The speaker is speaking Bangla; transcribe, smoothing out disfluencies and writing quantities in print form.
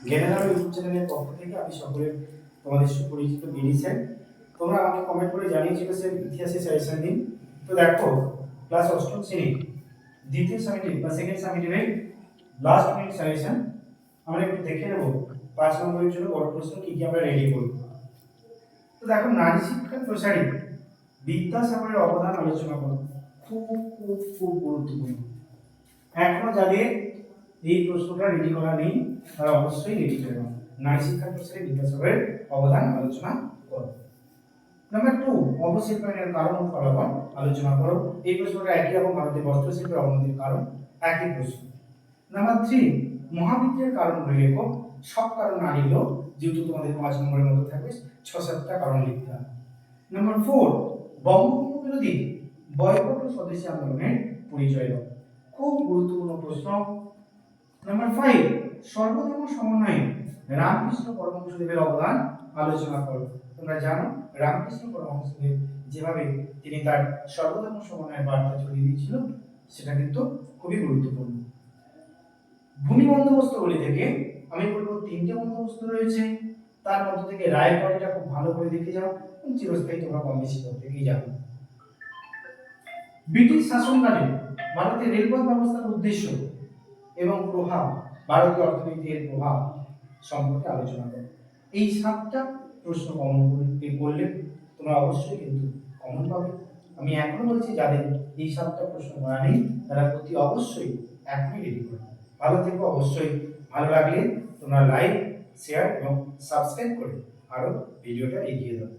জ্ঞানের ইউটিউব চ্যানেলের পক্ষ থেকে আমি সকলের তোমাদের সুপরিচিত বিডি স্যার। তোমরা আমাকে কমেন্ট করে জানিয়েছিলে স্যার ইতিহাসে সাজেশন দিন। তো দেখো ক্লাস অষ্টম শ্রেণী দ্বিতীয় সামিটিভ বা সেকেন্ড সামিটিভের লাস্ট মিনিট সাজেশন আমরা একটু দেখে নেব। 5 নম্বরের জন্য বড় প্রশ্ন কি কি আমরা রেডি করব। তো দেখো নারী শিক্ষার প্রসারে বিদ্যাসাগরের অবদান আলোচনা করব। খুব খুব খুব গুরুত্বপূর্ণ। এখনো যাদের এই প্রশ্নটা রেডি করা নেই তারা অবশ্যই রেডি করে নাও। নারী শিক্ষার প্রসারে বিদ্যাসাগরের অবদান আলোচনা করো। নাম্বার 2, অবশিল্পায়নের কারণ ও ফলাফল আলোচনা করো। এই প্রশ্নটা একই রকম, ভারতের বস্ত্রশিল্পের অবনতির কারণ, একই প্রশ্ন। নাম্বার 3, মহাবিদ্যের কারণগুলি লেখো। সব কারণ না লিখলেও যেহেতু তোমাদের 5 নম্বরের মতো থাকবে 6-7টা কারণ লিখতে হবে। নাম্বার 4, বঙ্গভঙ্গ বিরোধী বয়কট ও স্বদেশী আন্দোলনের পরিচয় দাও। খুব গুরুত্বপূর্ণ প্রশ্ন। নাম্বার 5, সর্বধর্ম সমন্বয়ে রামকৃষ্ণ পরমহংসদেবের অবদান আলোচনা করো। তোমরা জানো রামকৃষ্ণ পরমহংসদেব যেভাবে তিনি তার সর্বধর্ম সমন্বয়ের বার্তা ছড়িয়ে দিয়েছিল সেটা কিন্তু খুবই গুরুত্বপূর্ণ। ভূমি বন্দোবস্তগুলি থেকে আমি বলবো 3টে বন্দোবস্ত রয়েছে, তার মধ্য থেকে রায়ের বাড়িটা খুব ভালো করে দেখে যাও এবং চিরস্থায়ী তোমরা কম বেশি প্রত্যেকেই জানো। ব্রিটিশ শাসনকালে ভারতের রেলপথ ব্যবস্থার উদ্দেশ্য এবং প্রভাব, ভারতীয় অর্থনীতির প্রভাব সম্পর্কে আলোচনা করো। এই 7টা প্রশ্ন কমন করলে তোমরা অবশ্যই কিন্তু কমন পাবে। আমি এখনো বলছি যাদের এই 7টা প্রশ্ন করা নেই তারা অতি অবশ্যই এখনই রেডি করো। ভালো থেকো, অবশ্যই ভালো লাগলে তোমরা লাইক, শেয়ার এবং সাবস্ক্রাইব করে আরো ভিডিওটা এগিয়ে দাও।